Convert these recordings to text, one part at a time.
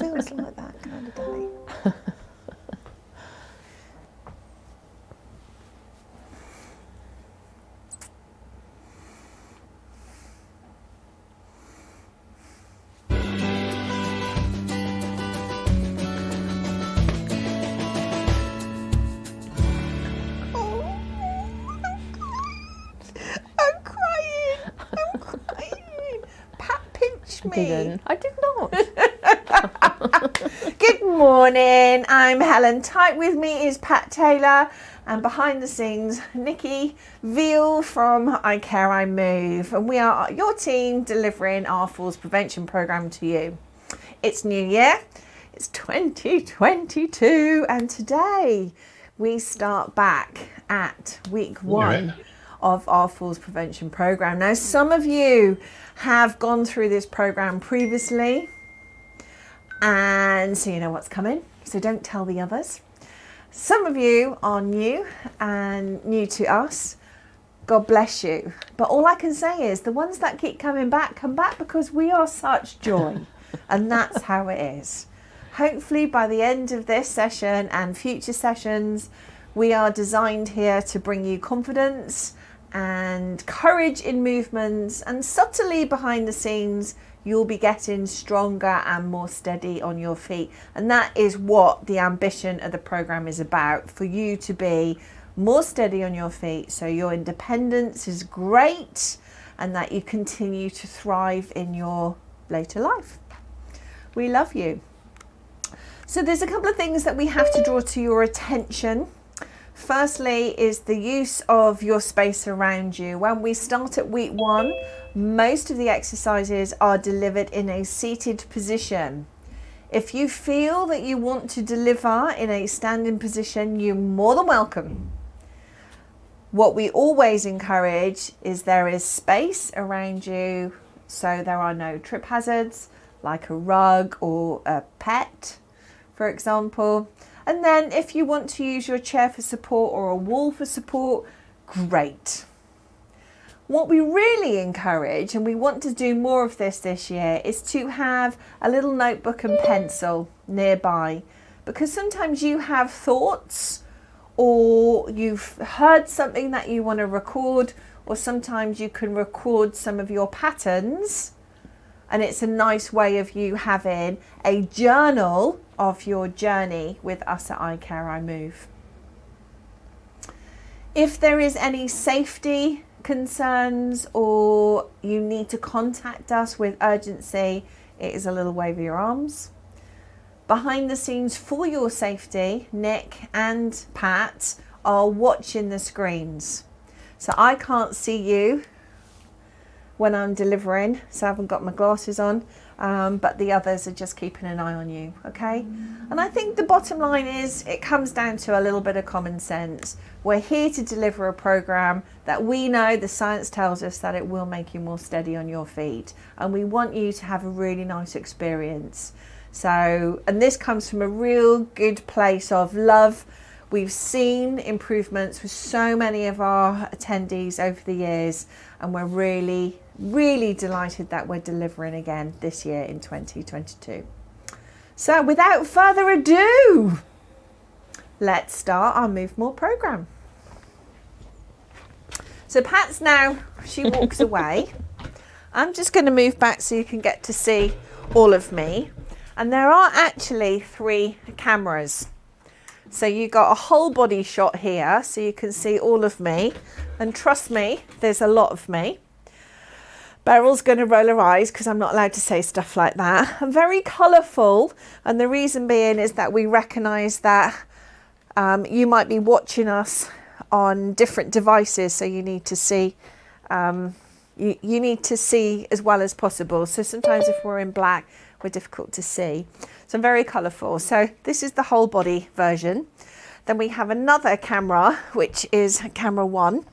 feels like that kind of day. I did not. Good morning, I'm Helen. Tight with me is Pat Taylor, and behind the scenes, Nikki Veal from iCare, iMove, and we are your team delivering our falls prevention program to you. It's New Year, it's 2022, and today we start back at week one of our falls prevention program. Now, some of you have gone through this program previously, and so you know what's coming, so don't tell the others. Some of you are new and new to us. God bless you. But all I can say is the ones that keep coming back come back because we are such joy. And that's how it is. Hopefully by the end of this session and future sessions, we are designed here to bring you confidence and courage in movements, and subtly behind the scenes you'll be getting stronger and more steady on your feet. And that is what the ambition of the program is about, for you to be more steady on your feet so your independence is great and that you continue to thrive in your later life. We love you. So there's a couple of things that we have to draw to your attention. Firstly is the use of your space around you. When we start at week one, most of the exercises are delivered in a seated position. If you feel that you want to deliver in a standing position, you're more than welcome. What we always encourage is there is space around you, so there are no trip hazards like a rug or a pet, for example. And then if you want to use your chair for support or a wall for support, great. What we really encourage, and we want to do more of this year, is to have a little notebook and pencil nearby, because sometimes you have thoughts or you've heard something that you want to record, or sometimes you can record some of your patterns, and it's a nice way of you having a journal of your journey with us at iCare, iMove. If there is any safety concerns or you need to contact us with urgency, it is a little wave of your arms. Behind the scenes, for your safety, Nick and Pat are watching the screens. So I can't see you when I'm delivering, so I haven't got my glasses on, but the others are just keeping an eye on you, okay? And I think the bottom line is it comes down to a little bit of common sense. We're here to deliver a program that we know, the science tells us, that it will make you more steady on your feet, and we want you to have a really nice experience. So, and this comes from a real good place of love. We've seen improvements with so many of our attendees over the years, and we're really delighted that we're delivering again this year in 2022. So without further ado, let's start our Move More program. So Pat's now, she walks away. I'm just going to move back so you can get to see all of me. And there are actually 3 cameras. So you got a whole body shot here, so you can see all of me. And trust me, there's a lot of me. Beryl's going to roll her eyes because I'm not allowed to say stuff like that. I'm very colourful, and the reason being is that we recognise that you might be watching us on different devices, so you need to see you need to see as well as possible. So sometimes if we're in black, we're difficult to see. So I'm very colourful. So this is the whole body version. Then we have another camera, which is camera 1.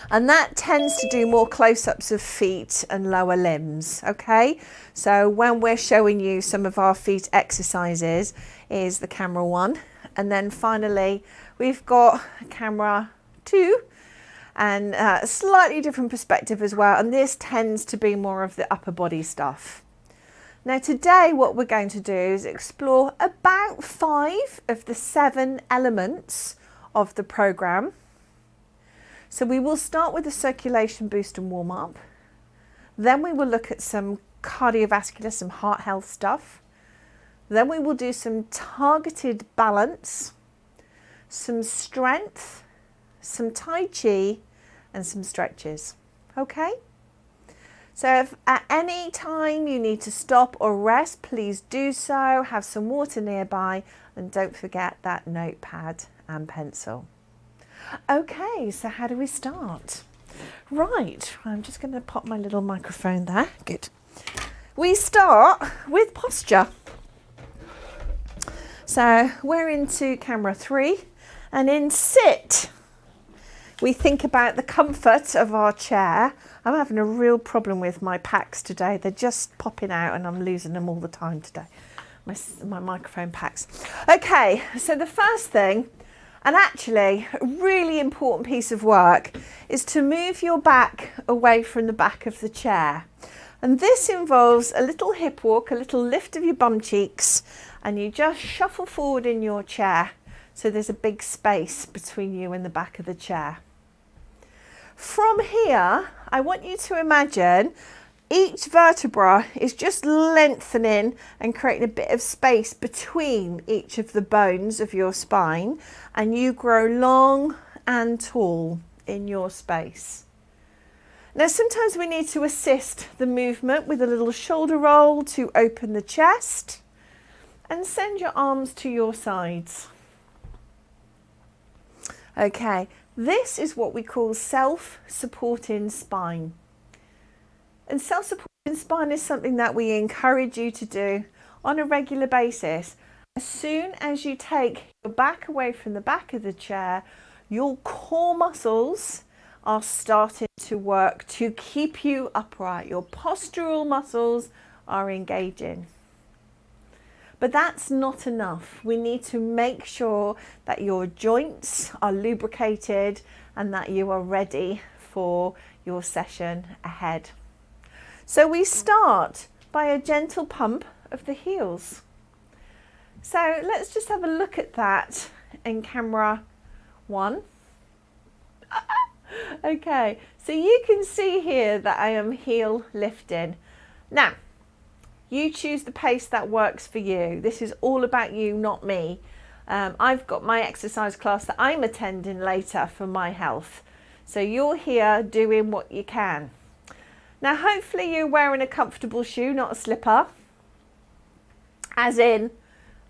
And that tends to do more close-ups of feet and lower limbs, okay? So when we're showing you some of our feet exercises is the camera 1. And then finally, we've got camera 2, and a slightly different perspective as well. And this tends to be more of the upper body stuff. Now today what we're going to do is explore about 5 of the 7 elements of the program. So we will start with the circulation boost and warm up. Then we will look at some cardiovascular, some heart health stuff. Then we will do some targeted balance, some strength, some Tai Chi and some stretches. Okay? So if at any time you need to stop or rest, please do so. Have some water nearby and don't forget that notepad and pencil. Okay, so how do we start? Right, I'm just going to pop my little microphone there. Good. We start with posture. So we're into camera 3 and in sit, we think about the comfort of our chair. I'm having a real problem with my packs today. They're just popping out and I'm losing them all the time today. My microphone packs. Okay, so the first thing, and actually a really important piece of work, is to move your back away from the back of the chair. And this involves a little hip walk, a little lift of your bum cheeks, and you just shuffle forward in your chair so there's a big space between you and the back of the chair. From here, I want you to imagine each vertebra is just lengthening and creating a bit of space between each of the bones of your spine, and you grow long and tall in your space. Now, sometimes we need to assist the movement with a little shoulder roll to open the chest and send your arms to your sides. Okay, this is what we call self-supporting spine. And self-supporting spine is something that we encourage you to do on a regular basis. As soon as you take your back away from the back of the chair, your core muscles are starting to work to keep you upright. Your postural muscles are engaging. But that's not enough. We need to make sure that your joints are lubricated and that you are ready for your session ahead. So we start by a gentle pump of the heels. So let's just have a look at that in camera 1. Okay, so you can see here that I am heel lifting. Now, you choose the pace that works for you. This is all about you, not me. I've got my exercise class that I'm attending later for my health. So you're here doing what you can. Now, hopefully you're wearing a comfortable shoe, not a slipper. As in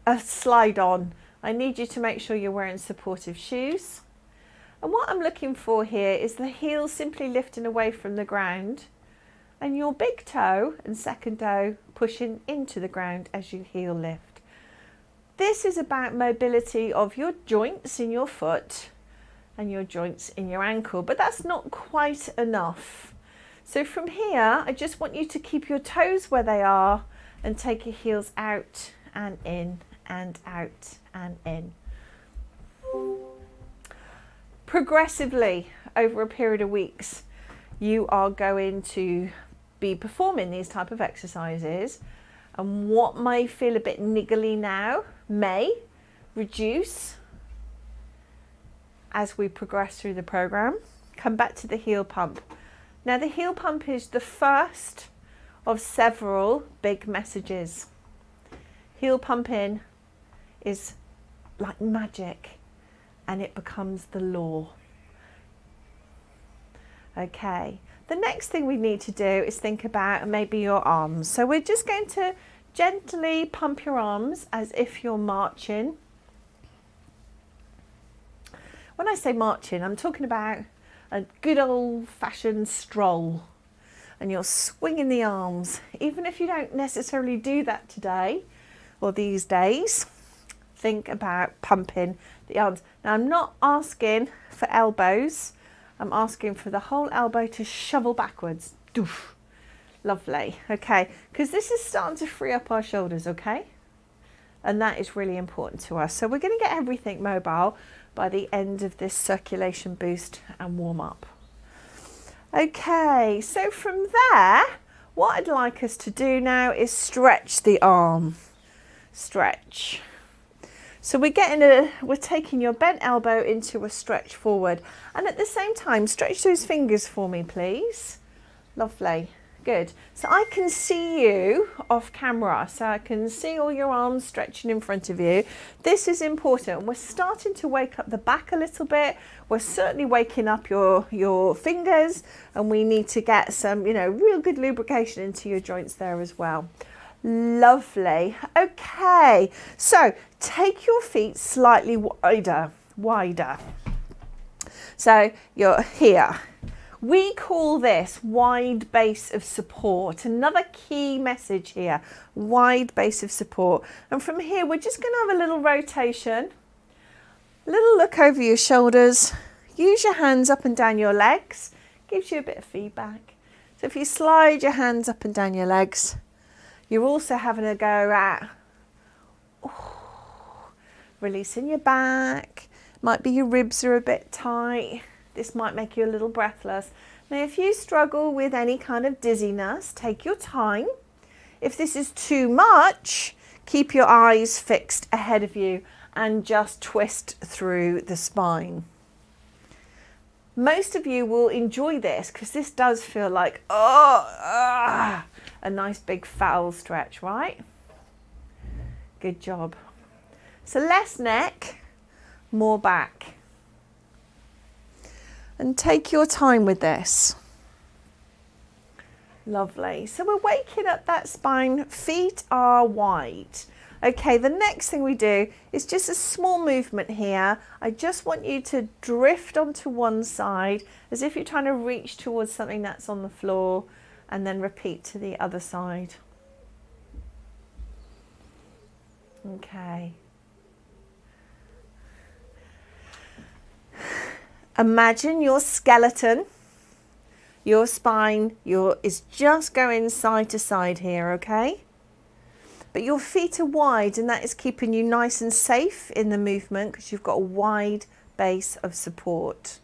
a slide on. I need you to make sure you're wearing supportive shoes. And what I'm looking for here is the heel simply lifting away from the ground and your big toe and second toe pushing into the ground as you heel lift. This is about mobility of your joints in your foot and your joints in your ankle, but that's not quite enough. So from here, I just want you to keep your toes where they are and take your heels out and in and out and in. Progressively over a period of weeks, you are going to be performing these type of exercises, and what may feel a bit niggly now may reduce as we progress through the program. Come back to the heel pump. Now, the heel pump is the first of several big messages. Heel pumping is like magic and it becomes the law. Okay. The next thing we need to do is think about maybe your arms. So we're just going to gently pump your arms as if you're marching. When I say marching, I'm talking about a good old-fashioned stroll. And you're swinging the arms. Even if you don't necessarily do that today or these days, think about pumping the arms. Now, I'm not asking for elbows. I'm asking for the whole elbow to shovel backwards. Doof. Lovely. Okay, because this is starting to free up our shoulders, okay? And that is really important to us. So we're going to get everything mobile by the end of this circulation boost and warm up. Okay, so from there, What I'd like us to do now is stretch the arm. Stretch. So we're taking your bent elbow into a stretch forward, and at the same time stretch those fingers for me, please. Lovely. Good. So I can see you off camera, so I can see all your arms stretching in front of you. This is important. We're starting to wake up the back a little bit. We're certainly waking up your fingers, and we need to get some, real good lubrication into your joints there as well. Lovely. Okay, so take your feet slightly wider. So you're here. We call this wide base of support. Another key message here, wide base of support. And from here, we're just going to have a little rotation, a little look over your shoulders. Use your hands up and down your legs. Gives you a bit of feedback. So if you slide your hands up and down your legs, you're also having a go at releasing your back. Might be your ribs are a bit tight. This might make you a little breathless. Now, if you struggle with any kind of dizziness, take your time. If this is too much, keep your eyes fixed ahead of you and just twist through the spine. Most of you will enjoy this because this does feel like, a nice big foul stretch, right? Good job. So less neck, more back. And take your time with this. Lovely. So we're waking up that spine. Feet are wide. Okay, the next thing we do is just a small movement here. I just want you to drift onto one side as if you're trying to reach towards something that's on the floor, and then repeat to the other side. Okay. Imagine your skeleton, your spine, is just going side to side here, okay? But your feet are wide, and that is keeping you nice and safe in the movement because you've got a wide base of support.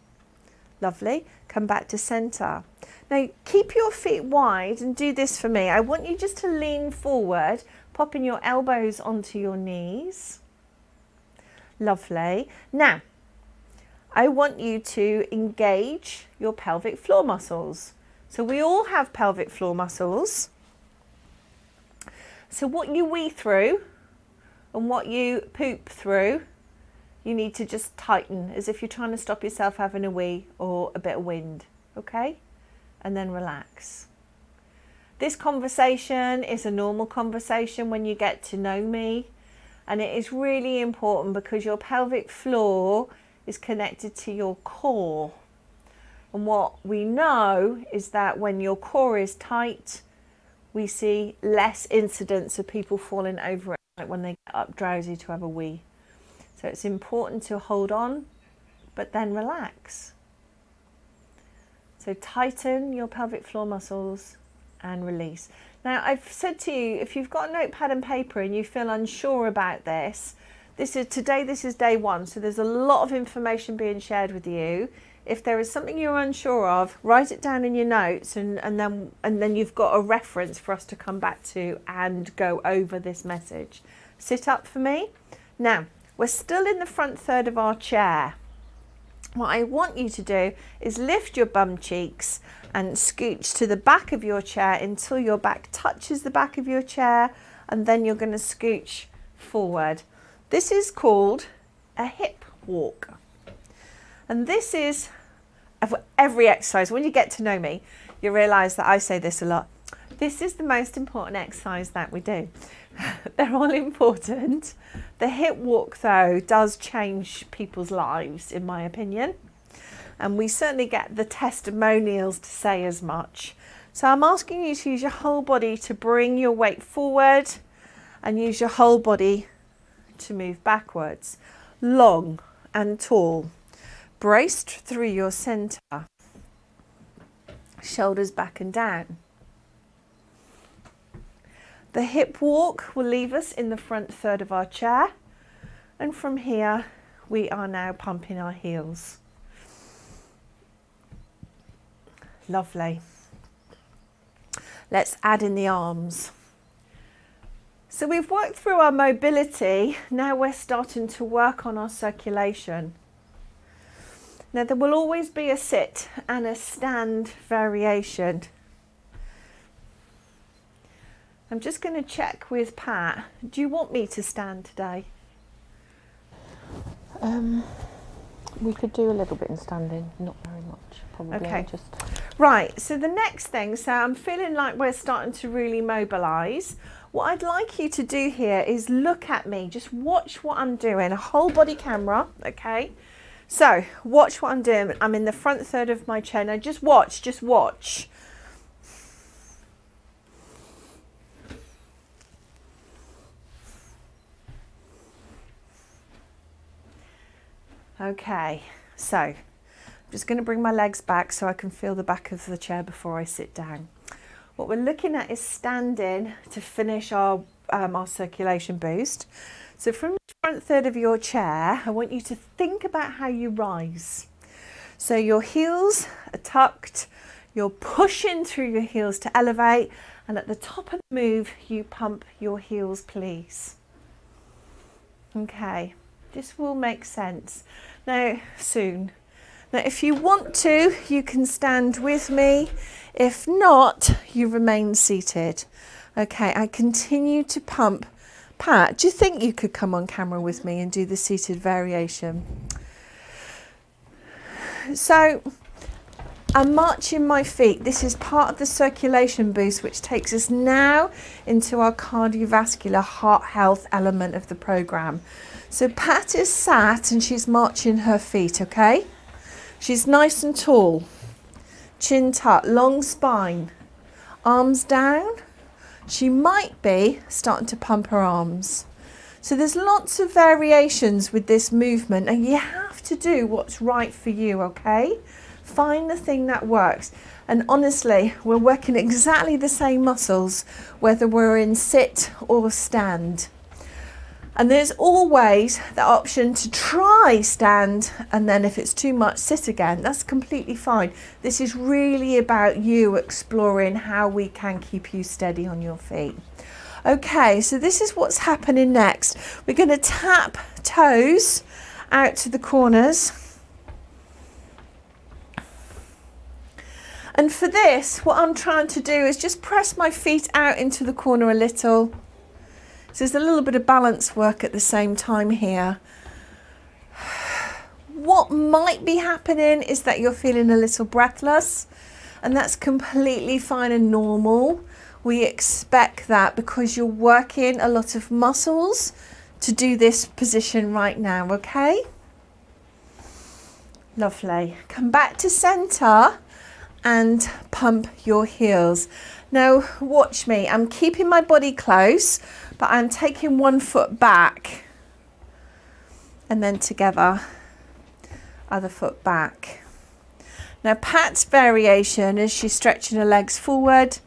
Lovely. Come back to center. Now keep your feet wide and do this for me. I want you just to lean forward, popping your elbows onto your knees. Lovely. Now, I want you to engage your pelvic floor muscles. So we all have pelvic floor muscles. So what you wee through and what you poop through, you need to just tighten as if you're trying to stop yourself having a wee or a bit of wind, okay? And then relax. This conversation is a normal conversation when you get to know me, and it is really important because your pelvic floor is connected to your core. And what we know is that when your core is tight, we see less incidents of people falling over it, like when they get up drowsy to have a wee. So it's important to hold on, but then relax. So tighten your pelvic floor muscles and release. Now, I've said to you, if you've got a notepad and paper and you feel unsure about this, this is day one, so there's a lot of information being shared with you. If there is something you're unsure of, write it down in your notes, and then you've got a reference for us to come back to and go over this message. Sit up for me. Now, we're still in the front third of our chair. What I want you to do is lift your bum cheeks and scooch to the back of your chair until your back touches the back of your chair, and then you're going to scooch forward. This is called a hip walk. And this is every exercise. When you get to know me, you realise that I say this a lot. This is the most important exercise that we do. They're all important. The hip walk, though, does change people's lives, in my opinion. And we certainly get the testimonials to say as much. So I'm asking you to use your whole body to bring your weight forward and use your whole body to move backwards. Long and tall. Braced through your centre. Shoulders back and down. The hip walk will leave us in the front third of our chair, and from here we are now pumping our heels. Lovely. Let's add in the arms. So we've worked through our mobility, now we're starting to work on our circulation. Now there will always be a sit and a stand variation. I'm just going to check with Pat. Do you want me to stand today? We could do a little bit in standing, not very much, probably. Okay. Right, so the next thing, so I'm feeling like we're starting to really mobilise. What I'd like you to do here is look at me, just watch what I'm doing, a whole body camera, okay? So, watch what I'm doing. I'm in the front third of my chair. Now just watch, just watch. Okay, so I'm just going to bring my legs back so I can feel the back of the chair before I sit down. What we're looking at is standing to finish our circulation boost. So from the front third of your chair, I want you to think about how you rise. So your heels are tucked, you're pushing through your heels to elevate, and at the top of the move, you pump your heels, please. Okay, this will make sense. Now, soon. Now, if you want to, you can stand with me. If not, you remain seated. Okay, I continue to pump. Pat, do you think you could come on camera with me and do the seated variation? So, I'm marching my feet. This is part of the circulation boost, which takes us now into our cardiovascular heart health element of the program. So Pat is sat and she's marching her feet, okay? She's nice and tall, chin tucked, long spine, arms down. She might be starting to pump her arms. So there's lots of variations with this movement, and you have to do what's right for you, okay? Find the thing that works. And honestly, we're working exactly the same muscles, whether we're in sit or stand. And there's always the option to try stand, and then if it's too much, sit again. That's completely fine. This is really about you exploring how we can keep you steady on your feet. Okay, so this is what's happening next. We're going to tap toes out to the corners. And for this, what I'm trying to do is just press my feet out into the corner a little. So there's a little bit of balance work at the same time here. What might be happening is that you're feeling a little breathless, and that's completely fine and normal. We expect that because you're working a lot of muscles to do this position right now, okay? Lovely. Come back to center and pump your heels. Now watch me, I'm keeping my body close, but I'm taking one foot back and then together, other foot back. Now Pat's variation is she's stretching her legs forward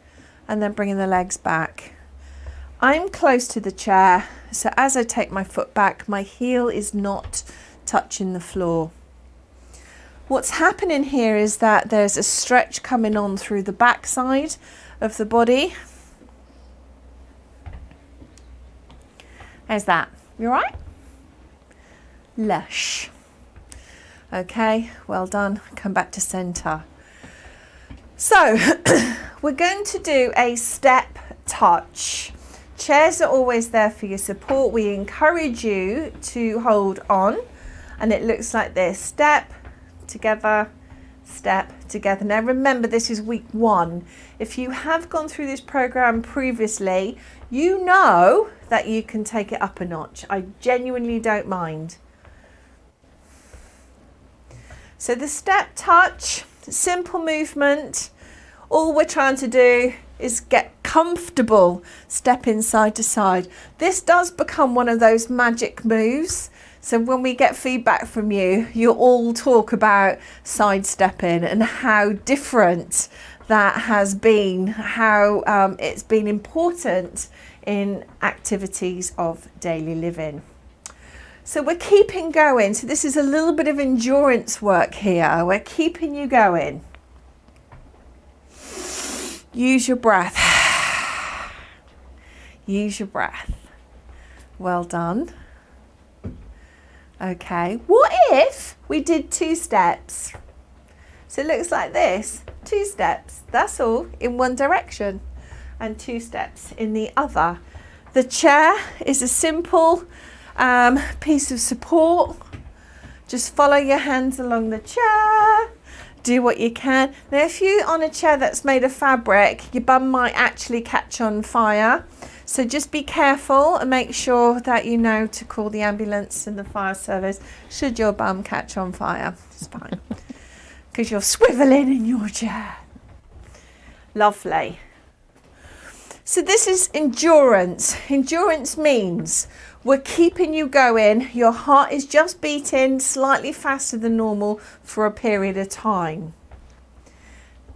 and then bringing the legs back. I'm close to the chair, so as I take my foot back, my heel is not touching the floor. What's happening here is that there's a stretch coming on through the back side of the body. How's that? You all right? Lush. Okay, well done. Come back to center. So we're going to do a step touch. Chairs are always there for your support. We encourage you to hold on, and it looks like this: step together, step together. Now remember, this is week 1. If you have gone through this program previously, you know that you can take it up a notch. I genuinely don't mind. So the step touch, simple movement. All we're trying to do is get comfortable stepping side to side. This does become one of those magic moves. So when we get feedback from you, you'll all talk about sidestepping and how different that has been, how it's been important in activities of daily living. So we're keeping going. So this is a little bit of endurance work here. We're keeping you going. Use your breath. Use your breath. Well done. Okay, what if we did 2 steps? So it looks like this, 2 steps, that's all, in one direction, and 2 steps in the other. The chair is a simple piece of support. Just follow your hands along the chair, do what you can. Now if you're on a chair that's made of fabric, your bum might actually catch on fire. So just be careful and make sure that you know to call the ambulance and the fire service should your bum catch on fire. It's fine, because you're swiveling in your chair. Lovely. So this is endurance. Endurance means we're keeping you going. Your heart is just beating slightly faster than normal for a period of time.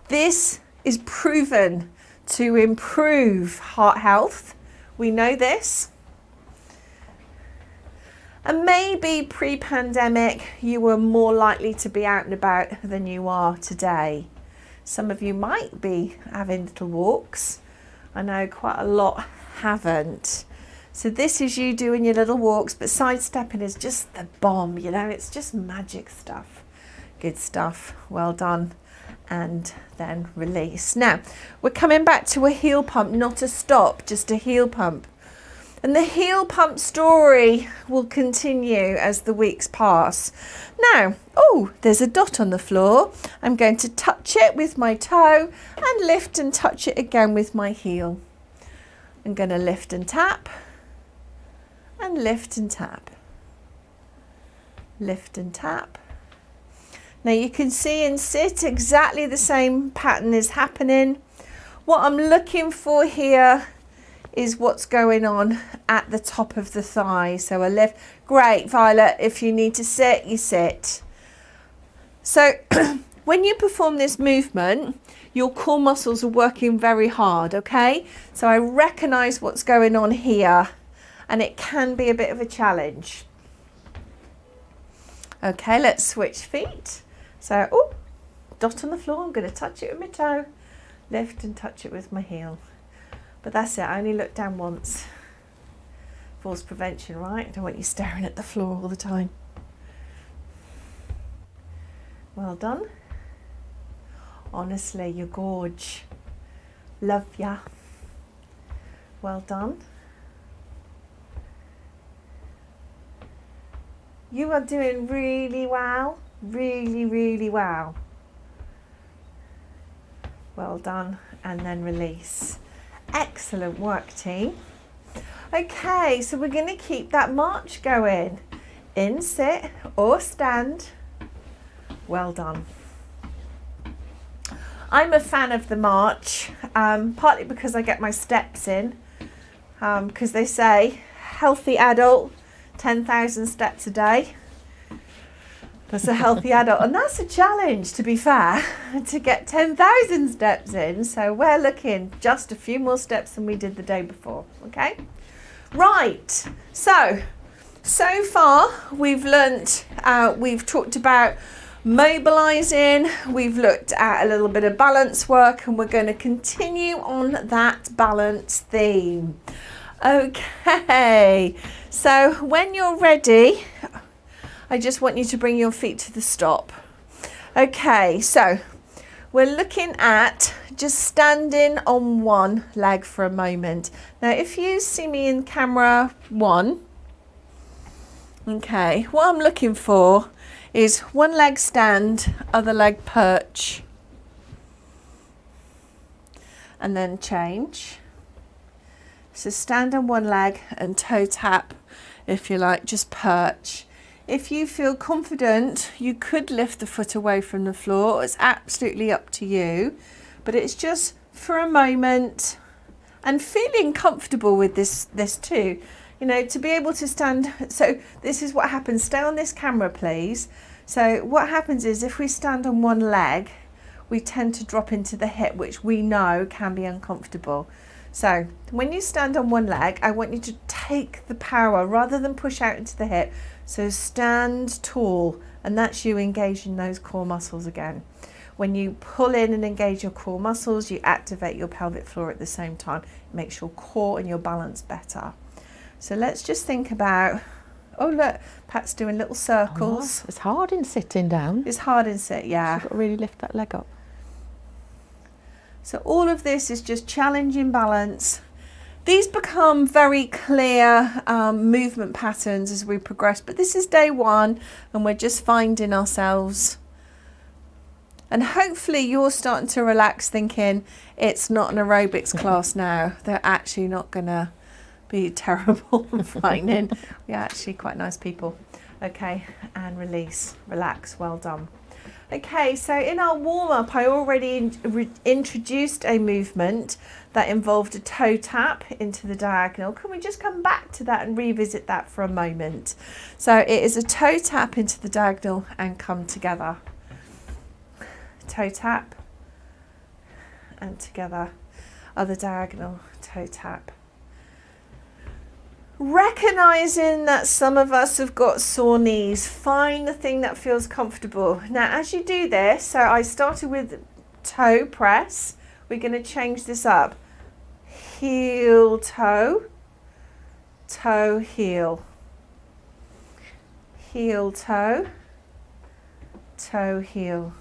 This is proven to improve heart health. We know this. And maybe pre-pandemic you were more likely to be out and about than you are today. Some of you might be having little walks. I know quite a lot haven't. So this is you doing your little walks, but sidestepping is just the bomb, you know, it's just magic stuff. Good stuff, well done. And then release. Now, we're coming back to a heel pump, not a stop, just a heel pump. And the heel pump story will continue as the weeks pass. Now, oh, there's a dot on the floor. I'm going to touch it with my toe and lift and touch it again with my heel. I'm going to lift and tap, and lift and tap. Lift and tap. Now you can see in sit exactly the same pattern is happening. What I'm looking for here is what's going on at the top of the thigh. So a lift. Great, Violet. If you need to sit, you sit. So when you perform this movement, your core muscles are working very hard, okay? So I recognize what's going on here, and it can be a bit of a challenge. Okay, let's switch feet. So, oh, dot on the floor, I'm going to touch it with my toe, lift and touch it with my heel. But that's it, I only look down once. Falls prevention, right? I don't want you staring at the floor all the time. Well done. Honestly, you're gorge. Love ya. Well done. You are doing really well. Really, really well. Well done. And then release. Excellent work, team. Okay, so we're going to keep that march going. In, sit or stand. Well done. I'm a fan of the march, partly because I get my steps in, because they say healthy adult, 10,000 steps a day. That's a healthy adult, and that's a challenge, to be fair, to get 10,000 steps in. So we're looking just a few more steps than we did the day before, okay? Right, so far we've learnt, we've talked about mobilizing, we've looked at a little bit of balance work, and we're going to continue on that balance theme. Okay, so when you're ready, I just want you to bring your feet to the stop. Okay, so we're looking at just standing on one leg for a moment. Now, if you see me in camera 1, okay, what I'm looking for is one leg stand, other leg perch, and then change. So stand on one leg and toe tap, if you like, just perch. If you feel confident, you could lift the foot away from the floor. It's absolutely up to you, but it's just for a moment and feeling comfortable with this too. You know, to be able to stand. So this is what happens. Stay on this camera, please. So what happens is if we stand on one leg, we tend to drop into the hip, which we know can be uncomfortable. So when you stand on one leg, I want you to take the power rather than push out into the hip. So stand tall, and that's you engaging those core muscles again. When you pull in and engage your core muscles, you activate your pelvic floor at the same time. It makes your core and your balance better. So let's just think about, oh look, Pat's doing little circles. Oh, it's hard in sitting down. It's hard in sit, yeah. You've got to really lift that leg up. So all of this is just challenging balance. These become very clear movement patterns as we progress, but this is day one and we're just finding ourselves. And hopefully you're starting to relax thinking it's not an aerobics class now. They're actually not going to be terrible and frightening. We're actually quite nice people. Okay, and release, relax, well done. Okay, so in our warm-up, I already introduced a movement that involved a toe tap into the diagonal. Can we just come back to that and revisit that for a moment? So it is a toe tap into the diagonal and come together. Toe tap and together. Other diagonal, toe tap. Recognizing that some of us have got sore knees, find the thing that feels comfortable. Now, as you do this, so I started with toe press. We're going to change this up. Heel, toe, toe, heel. Heel, toe, toe, heel.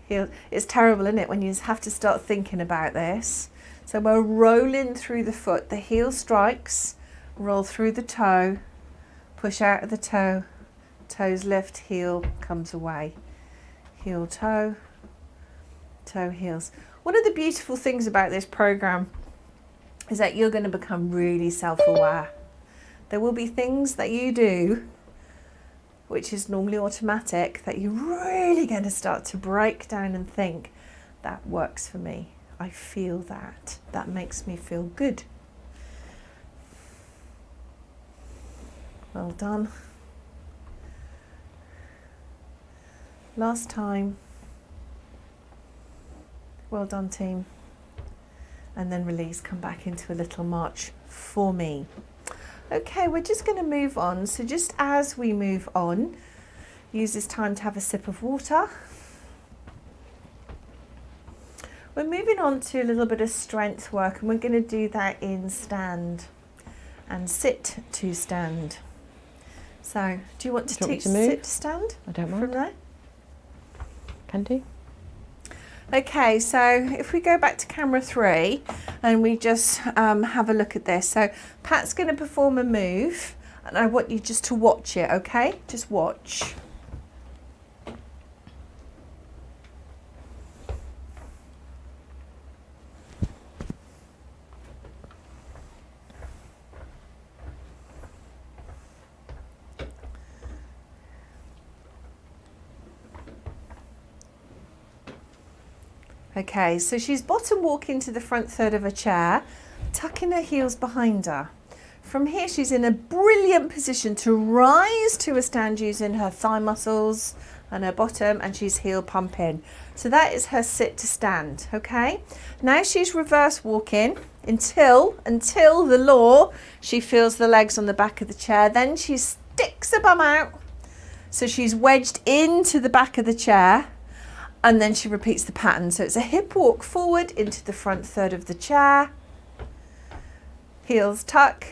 Heel. It's terrible, isn't it, when you have to start thinking about this. So we're rolling through the foot. The heel strikes, roll through the toe, push out of the toe, toes lift, heel comes away. Heel, toe, toe, heels. One of the beautiful things about this program is that you're going to become really self-aware. There will be things that you do, which is normally automatic, that you're really going to start to break down and think, that works for me. I feel that. That makes me feel good. Well done. Last time. Well done, team. And then release, come back into a little march for me. Okay, we're just going to move on. So just as we move on, use this time to have a sip of water. We're moving on to a little bit of strength work, and we're going to do that in stand and sit to stand. So, do you want to teach sit to stand? I don't mind. From there? Can do. Okay, so if we go back to camera 3 and we just have a look at this. So, Pat's going to perform a move, and I want you just to watch it, okay? Just watch. Okay, so she's bottom walking to the front third of a chair, tucking her heels behind her. From here, she's in a brilliant position to rise to a stand using her thigh muscles and her bottom, and she's heel pumping. So that is her sit to stand, okay? Now she's reverse walking until the law, she feels the legs on the back of the chair. Then she sticks her bum out. So she's wedged into the back of the chair. And then she repeats the pattern. So it's a hip walk forward into the front third of the chair. Heels tuck.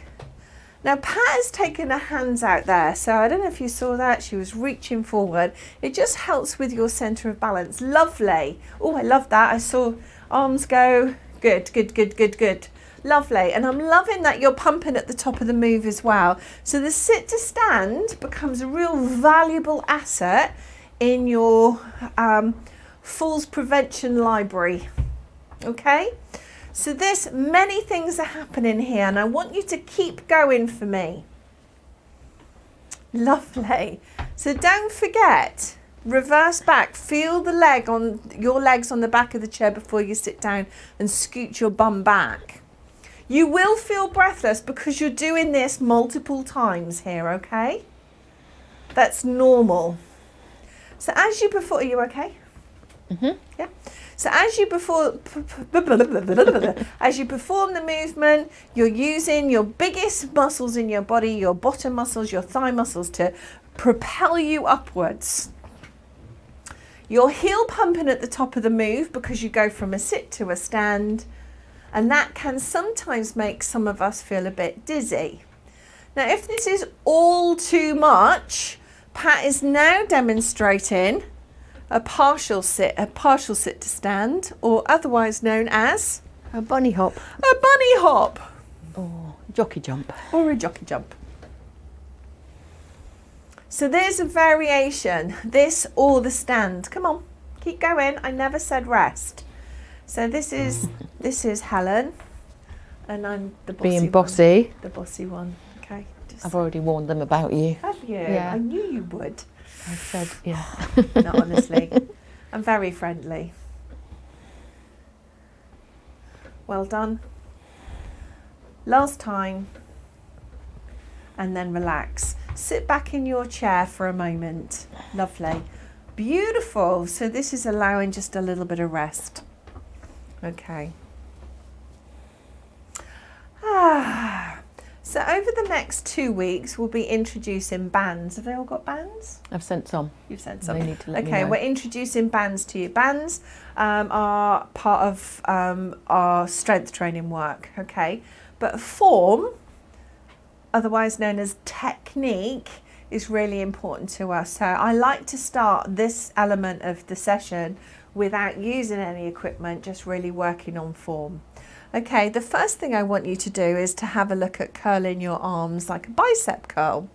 Now Pat has taken her hands out there. So I don't know if you saw that. She was reaching forward. It just helps with your centre of balance. Lovely. Oh, I love that. I saw arms go. Good, good, good, good, good. Lovely. And I'm loving that you're pumping at the top of the move as well. So the sit to stand becomes a real valuable asset in your falls prevention library. Okay, so this, many things are happening here, and I want you to keep going for me. Lovely. So don't forget, reverse back, feel the leg on your legs on the back of the chair before you sit down, and scoot your bum back. You will feel breathless because you're doing this multiple times here, okay? That's normal. So as you perform, are you okay? Mm-hmm. Yeah. So as you perform the movement, you're using your biggest muscles in your body, your bottom muscles, your thigh muscles, to propel you upwards. Your heel pumping at the top of the move because you go from a sit to a stand, and that can sometimes make some of us feel a bit dizzy. Now, if this is all too much, Pat is now demonstrating a partial sit to stand, or otherwise known as A bunny hop. a bunny hop Or jockey jump. or a jockey jump. So there's a variation, this or the stand. Come on, keep going. I never said rest. So this is Helen, and I'm the bossy Being one. bossy. The bossy one. Okay. I've already warned them about you. Have you? Yeah. I knew you would. I said, yeah. No, honestly, I'm very friendly. Well done. Last time. And then relax. Sit back in your chair for a moment. Lovely. Beautiful. So this is allowing just a little bit of rest. Okay. So over the next 2 weeks, we'll be introducing bands. Have they all got bands? I've sent some. You've sent some. They need to let me Okay, know. we're introducing bands to you. Bands are part of our strength training work, okay? But form, otherwise known as technique, is really important to us. So I like to start this element of the session without using any equipment, just really working on form. Okay, the first thing I want you to do is to have a look at curling your arms like a bicep curl.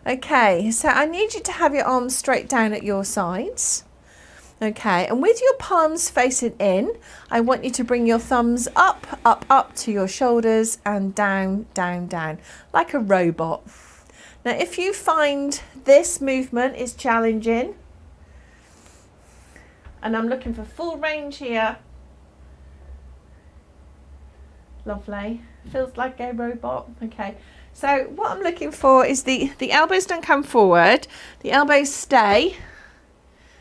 Okay, so I need you to have your arms straight down at your sides. Okay, and with your palms facing in, I want you to bring your thumbs up, up, up to your shoulders and down, down, down, like a robot. Now, if you find this movement is challenging, and I'm looking for full range here. Lovely. Feels like a robot. Okay. So what I'm looking for is the elbows don't come forward. The elbows stay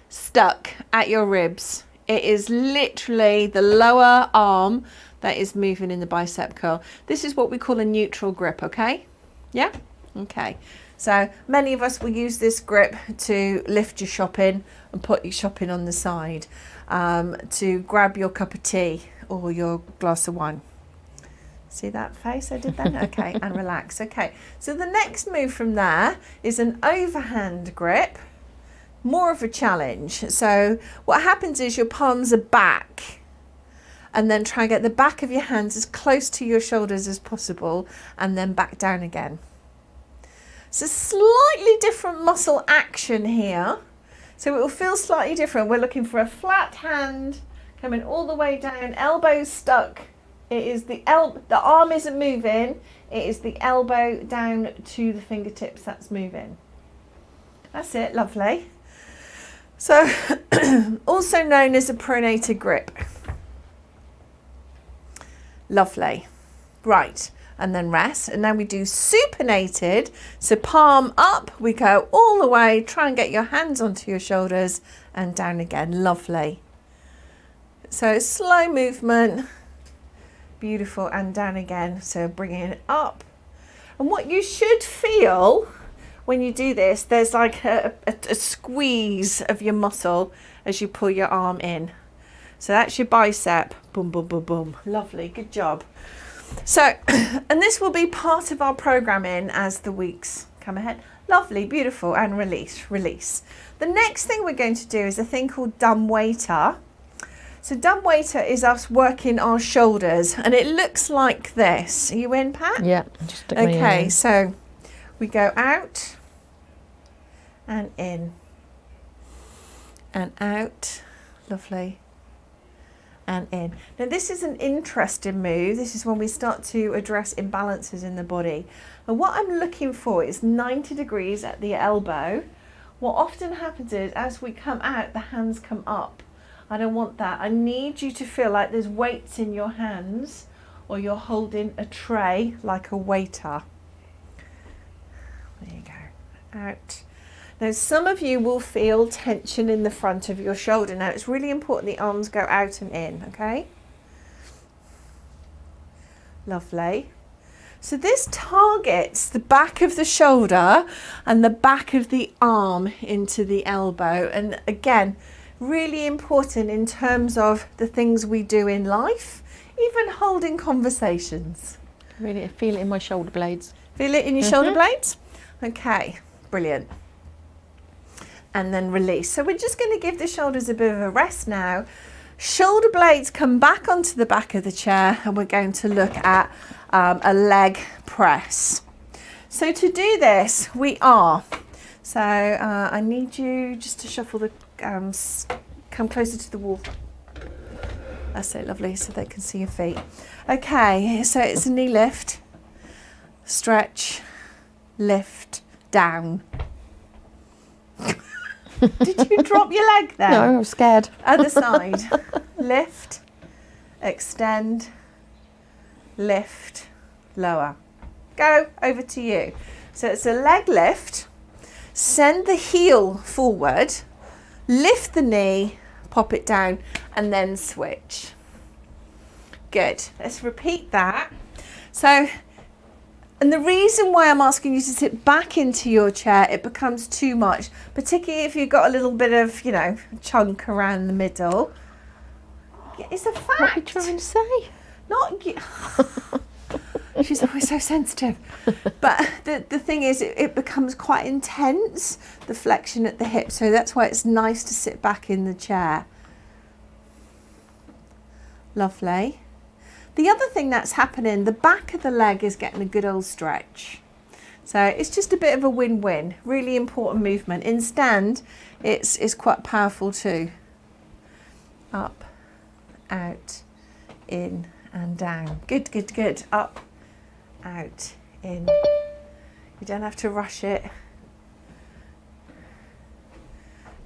stuck at your ribs. It is literally the lower arm that is moving in the bicep curl. This is what we call a neutral grip, okay? Yeah? Okay. So many of us will use this grip to lift your shopping and put your shopping on the side, to grab your cup of tea or your glass of wine. See that face I did then? Okay, and relax. Okay, so the next move from there is an overhand grip, more of a challenge. So what happens is your palms are back, and then try and get the back of your hands as close to your shoulders as possible, and then back down again. So slightly different muscle action here. So it will feel slightly different. We're looking for a flat hand coming all the way down, elbows stuck. It is the arm isn't moving, it is the elbow down to the fingertips that's moving. That's it, lovely. So, also known as a pronated grip. Lovely. Right, and then rest. And now we do supinated. So palm up, we go all the way, try and get your hands onto your shoulders and down again. Lovely. So slow movement. Beautiful, and down again. So bringing it up. And what you should feel when you do this, there's like a squeeze of your muscle as you pull your arm in. So that's your bicep. Boom, boom, boom, boom. Lovely, good job. So, and this will be part of our programming as the weeks come ahead. Lovely, beautiful, and release, release. The next thing we're going to do is a thing called dumb waiter. So dumb waiter is us working our shoulders, and it looks like this. Are you in, Pat? Yeah. Just stick my ear Okay, in. so we go out and in and out. Lovely. And in. Now this is an interesting move. This is when we start to address imbalances in the body. And what I'm looking for is 90 degrees at the elbow. What often happens is as we come out, the hands come up. I don't want that. I need you to feel like there's weights in your hands, or you're holding a tray like a waiter. There you go. Out. Now some of you will feel tension in the front of your shoulder. Now it's really important the arms go out and in, okay? Lovely. So this targets the back of the shoulder and the back of the arm into the elbow. And again, Really important in terms of the things we do in life, even holding conversations. Really feel it in my shoulder blades. Feel it in your shoulder blades? Okay, brilliant. And then release. So we're just going to give the shoulders a bit of a rest now. Shoulder blades come back onto the back of the chair, and we're going to look at a leg press. So to do this, I need you just to shuffle the, come closer to the wall. That's it, lovely, so they can see your feet. Okay, so it's a knee lift, stretch, lift, down. Did you drop your leg there? No, I was scared. Other side. Lift, extend, lift, lower. Go, over to you. So it's a leg lift. Send the heel forward, lift the knee, pop it down, and then switch. Good. Let's repeat that. So, and the reason why I'm asking you to sit back into your chair, it becomes too much, particularly if you've got a little bit of, chunk around the middle. It's a fact. What are you trying to say? Not you. She's always so sensitive. But the thing is, it becomes quite intense, the flexion at the hip. So that's why it's nice to sit back in the chair. Lovely. The other thing that's happening, the back of the leg is getting a good old stretch. So it's just a bit of a win-win. Really important movement. In stand, it's quite powerful too. Up, out, in and down. Good, good, good. Up, out, in. You don't have to rush it.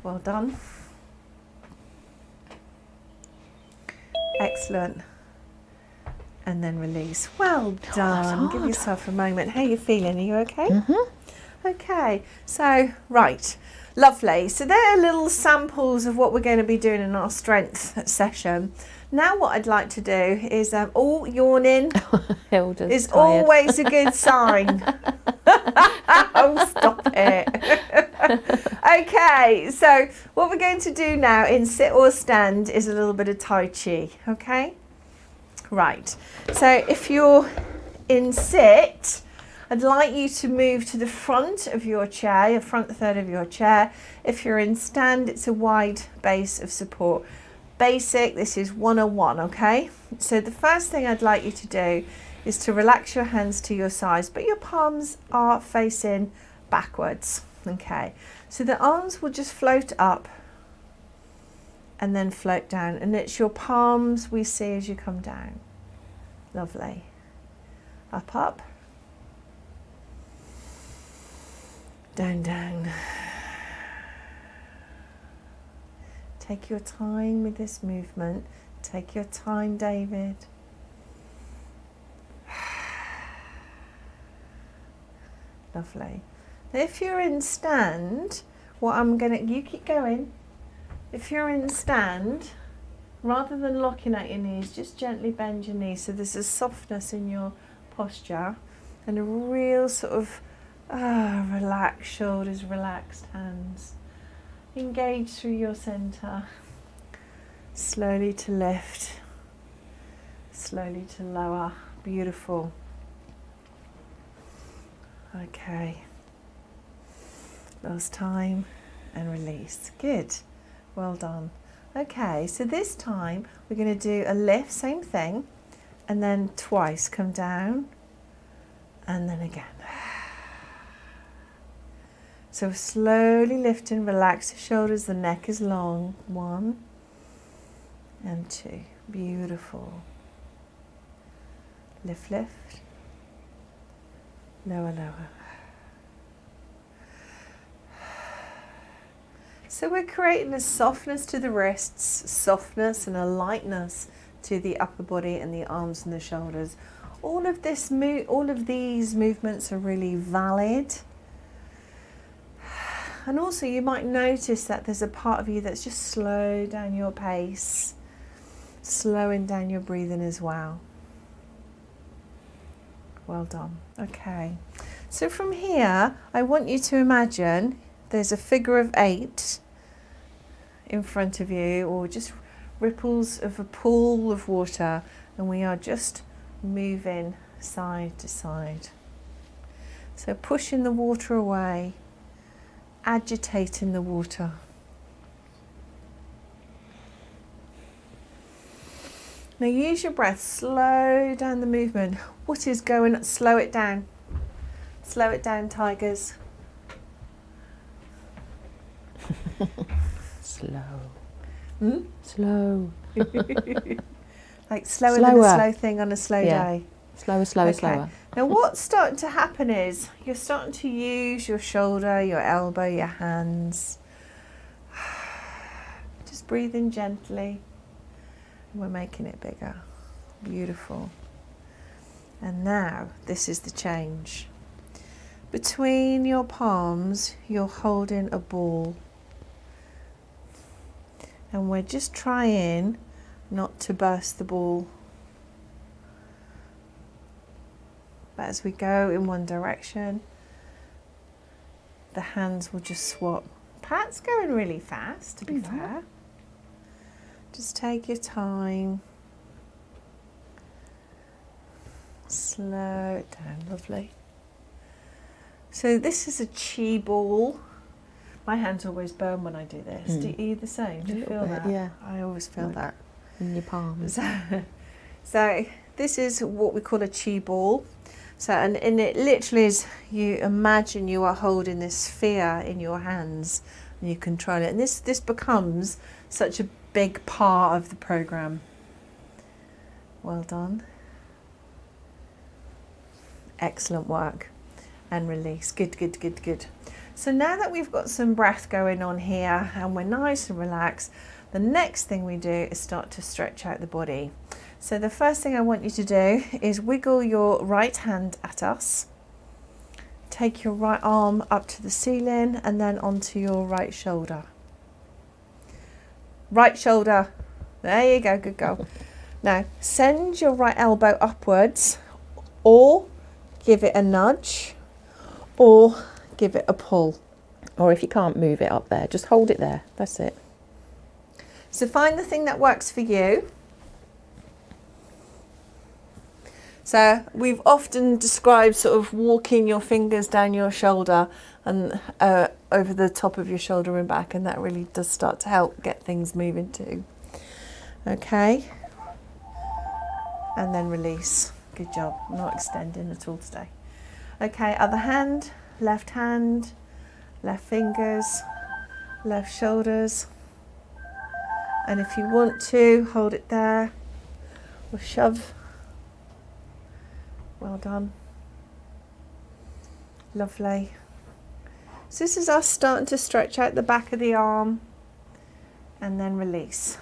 Well done. Excellent. And then release. Well done. Give yourself a moment. How are you feeling? Are you okay? Mm-hmm. Okay. So, right. Lovely. So there are little samples of what we're going to be doing in our strength session. Now what I'd like to do is, yawning Hilda's is tired. always a good sign. Oh, stop it. Okay, so what we're going to do now in sit or stand is a little bit of Tai Chi, okay? Right, so if you're in sit, I'd like you to move to the front of your chair, your front third of your chair. If you're in stand, it's a wide base of support. Basic, this is 101, okay? So the first thing I'd like you to do is to relax your hands to your sides, but your palms are facing backwards, okay? So the arms will just float up and then float down, and it's your palms we see as you come down. Lovely. Up, up. Down, down. Take your time with this movement. Take your time, David. Lovely. Now if you're in stand, you keep going. If you're in stand, rather than locking at your knees, just gently bend your knees so there's a softness in your posture and a real sort of relaxed shoulders, relaxed hands. Engage through your centre. Slowly to lift, slowly to lower. Beautiful. Okay. Last time and release. Good. Well done. Okay, so this time we're going to do a lift, same thing, and then twice come down and then again. So slowly lift and relax the shoulders, the neck is long. 1 and 2. Beautiful. Lift, lift. Lower, lower. So we're creating a softness to the wrists, softness and a lightness to the upper body and the arms and the shoulders. All of these movements are really valid. And also you might notice that there's a part of you that's just slow down your pace, slowing down your breathing as well. Well done. Okay. So from here, I want you to imagine there's a figure of 8 in front of you, or just ripples of a pool of water, and we are just moving side to side. So pushing the water away, agitating the water. Now use your breath, slow down the movement. What is going on? Slow it down. Slow it down, tigers. Slow. Hmm? Slow. Like slower than a slow thing on a slow day. Slower, slower, slower. Now what's starting to happen is you're starting to use your shoulder, your elbow, your hands. Just breathe in gently. We're making it bigger. Beautiful. And now this is the change. Between your palms, you're holding a ball. And we're just trying not to burst the ball. But as we go in one direction, the hands will just swap. Pat's going really fast, to be fair. Just take your time. Slow it down, lovely. So this is a chi ball. My hands always burn when I do this. Do you the same? Do you feel that? Yeah. I always feel that. In your palms. So this is what we call a chi ball. So and it literally is, you imagine you are holding this sphere in your hands and you control it. And this becomes such a big part of the program. Well done. Excellent work. And release. Good, good, good, good. So now that we've got some breath going on here and we're nice and relaxed, the next thing we do is start to stretch out the body. So the first thing I want you to do is wiggle your right hand at us. Take your right arm up to the ceiling and then onto your right shoulder. Right shoulder. There you go, good girl. Now send your right elbow upwards, or give it a nudge, or give it a pull. Or if you can't move it up there, just hold it there. That's it. So find the thing that works for you. So we've often described sort of walking your fingers down your shoulder and over the top of your shoulder and back, and that really does start to help get things moving too. Okay. And then release. Good job. I'm not extending at all today. Okay, other hand, left fingers, left shoulders. And if you want to, hold it there or shove. Well done. Lovely. So this is us starting to stretch out the back of the arm and then release.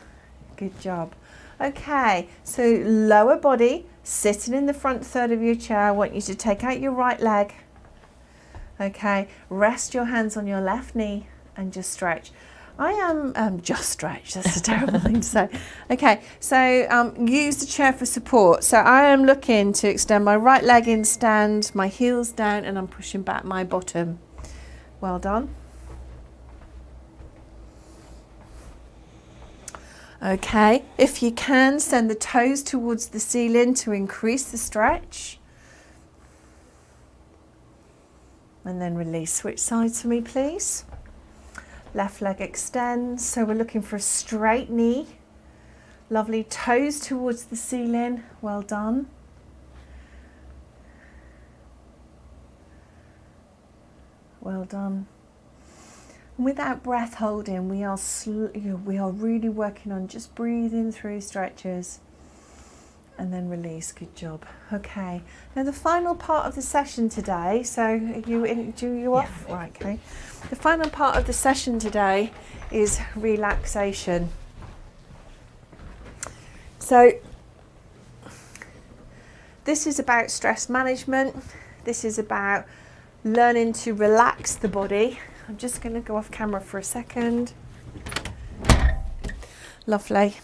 Good job. Okay, so lower body, sitting in the front third of your chair. I want you to take out your right leg. Okay, rest your hands on your left knee and just stretch. I am just stretch. That's a terrible thing to say. Okay, so use the chair for support. So I am looking to extend my right leg in stand, my heels down, and I'm pushing back my bottom. Well done. Okay, if you can, send the toes towards the ceiling to increase the stretch. And then release. Switch sides for me, please. Left leg extends, so we're looking for a straight knee. Lovely, toes towards the ceiling. Well done. Well done. And with that breath holding, we are really working on just breathing through stretches and then release. Good job. Okay. Now the final part of the session today. So are you in? Do you off? Yeah. Right. Okay. The final part of the session today is relaxation. So this is about stress management. This is about learning to relax the body. I'm just going to go off camera for a second. Lovely.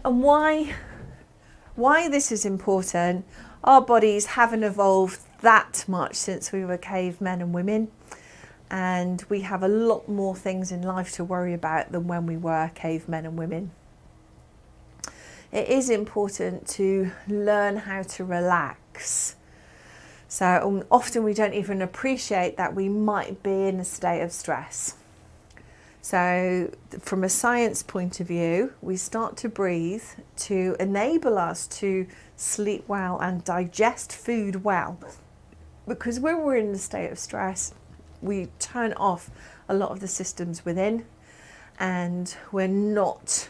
And why this is important, our bodies haven't evolved that much since we were cavemen and women. and we have a lot more things in life to worry about than when we were cavemen and women. It is important to learn how to relax. So often we don't even appreciate that we might be in a state of stress. So from a science point of view, we start to breathe to enable us to sleep well and digest food well. Because when we're in a state of stress, we turn off a lot of the systems within, and we're not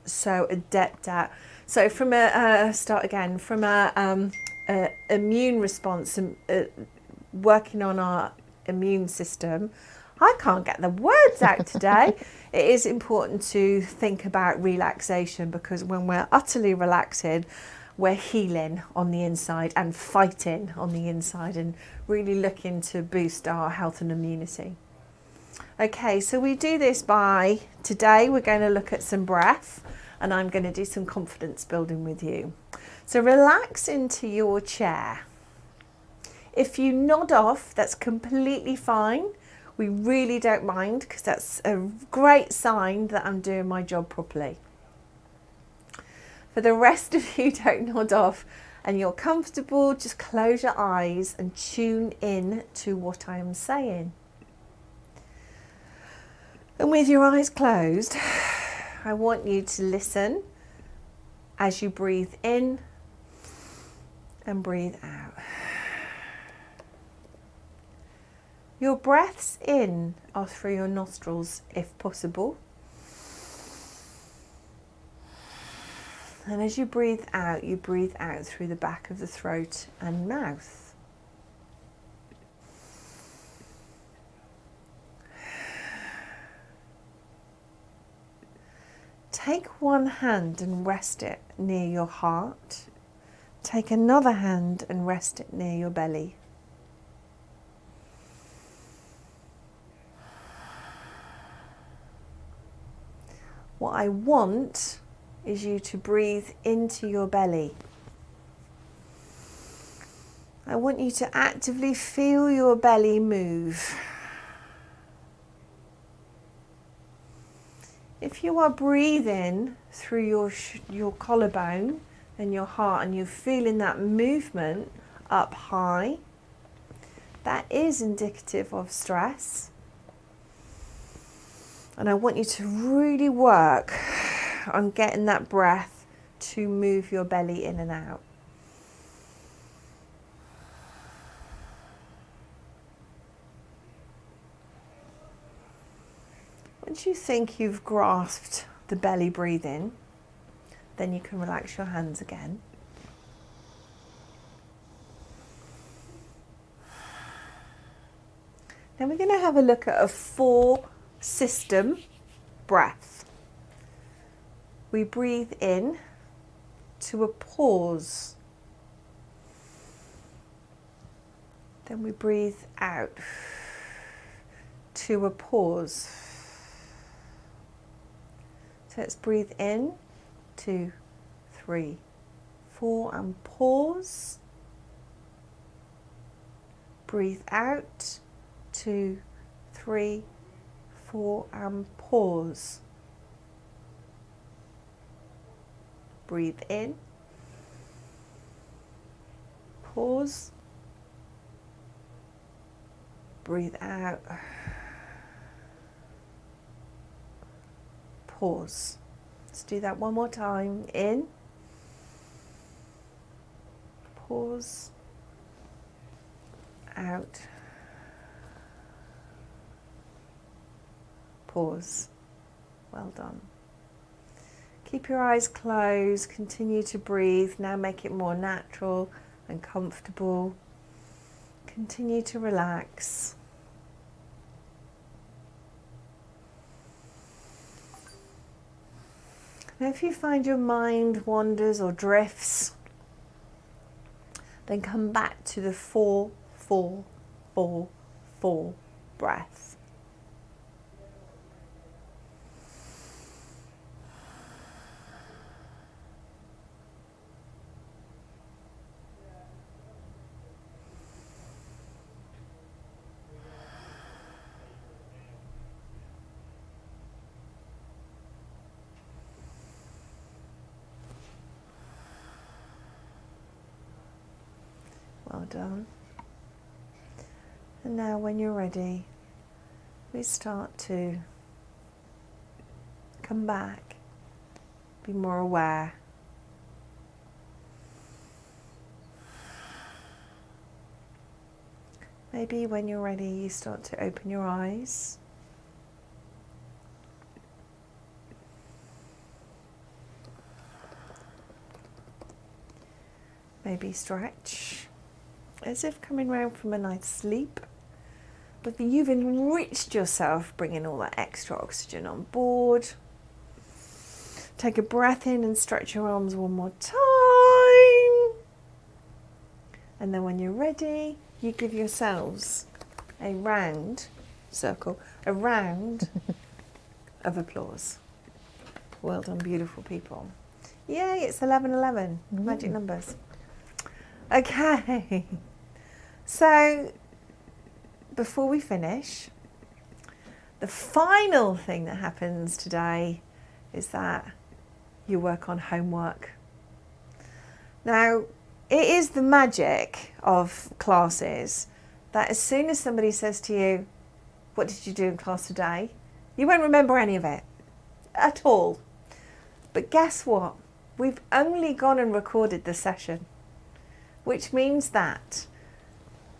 so adept at. So from a immune response, working on our immune system, I can't get the words out today. It is important to think about relaxation, because when we're utterly relaxing, we're healing on the inside and fighting on the inside and really looking to boost our health and immunity. Okay, so we do this by, today we're going to look at some breath, and I'm going to do some confidence building with you. So relax into your chair. If you nod off, that's completely fine. We really don't mind, because that's a great sign that I'm doing my job properly. For the rest of you, don't nod off, and you're comfortable, just close your eyes and tune in to what I am saying. And with your eyes closed, I want you to listen as you breathe in and breathe out. Your breaths in are through your nostrils, if possible. And as you breathe out through the back of the throat and mouth. Take one hand and rest it near your heart. Take another hand and rest it near your belly. What I want is you to breathe into your belly. I want you to actively feel your belly move. If you are breathing through your collarbone and your heart, and you're feeling that movement up high, that is indicative of stress. And I want you to really work on getting that breath to move your belly in and out. Once you think you've grasped the belly breathing, then you can relax your hands again. Then we're going to have a look at a 4-system breath. We breathe in to a pause. Then we breathe out to a pause. So let's breathe in, 2, 3, 4, and pause. Breathe out, 2, 3, 4, and pause. Breathe in, pause, breathe out, pause. Let's do that one more time. In, pause, out, pause. Well done. Keep your eyes closed, continue to breathe. Now make it more natural and comfortable. Continue to relax. Now if you find your mind wanders or drifts, then come back to the 4, 4, 4, 4 breath. Well done. And now when you're ready, we start to come back, be more aware. Maybe when you're ready, you start to open your eyes. Maybe stretch, as if coming round from a nice sleep. But you've enriched yourself, bringing all that extra oxygen on board. Take a breath in and stretch your arms one more time. And then when you're ready, you give yourselves a round circle, a round of applause. Well done, beautiful people. Yay, it's 11:11, magic numbers. Okay, so before we finish, the final thing that happens today is that you work on homework. Now, it is the magic of classes that as soon as somebody says to you, "What did you do in class today?" you won't remember any of it at all. But guess what? We've only gone and recorded the session, which means that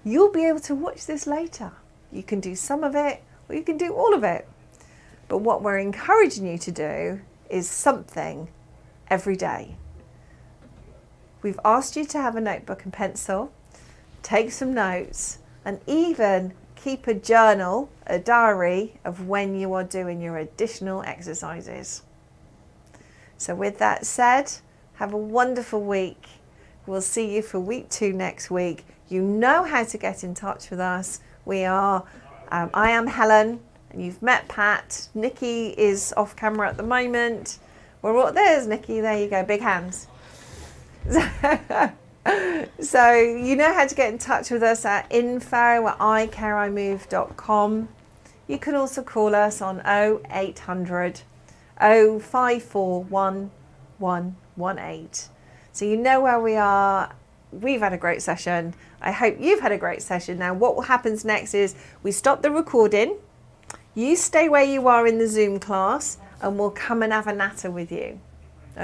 you'll be able to watch this later. You can do some of it or you can do all of it. But what we're encouraging you to do is something every day. We've asked you to have a notebook and pencil, take some notes, and even keep a journal, a diary of when you are doing your additional exercises. So with that said, have a wonderful week. We'll see you for week 2 next week. You know how to get in touch with us. I am Helen, and you've met Pat. Nikki is off camera at the moment. There's Nikki, there you go, big hands. So you know how to get in touch with us at info@iCareIMove.com. You can also call us on 0800 0541 118. So you know where we are. We've had a great session. I hope you've had a great session. Now what happens next is we stop the recording. You stay where you are in the Zoom class and we'll come and have a natter with you.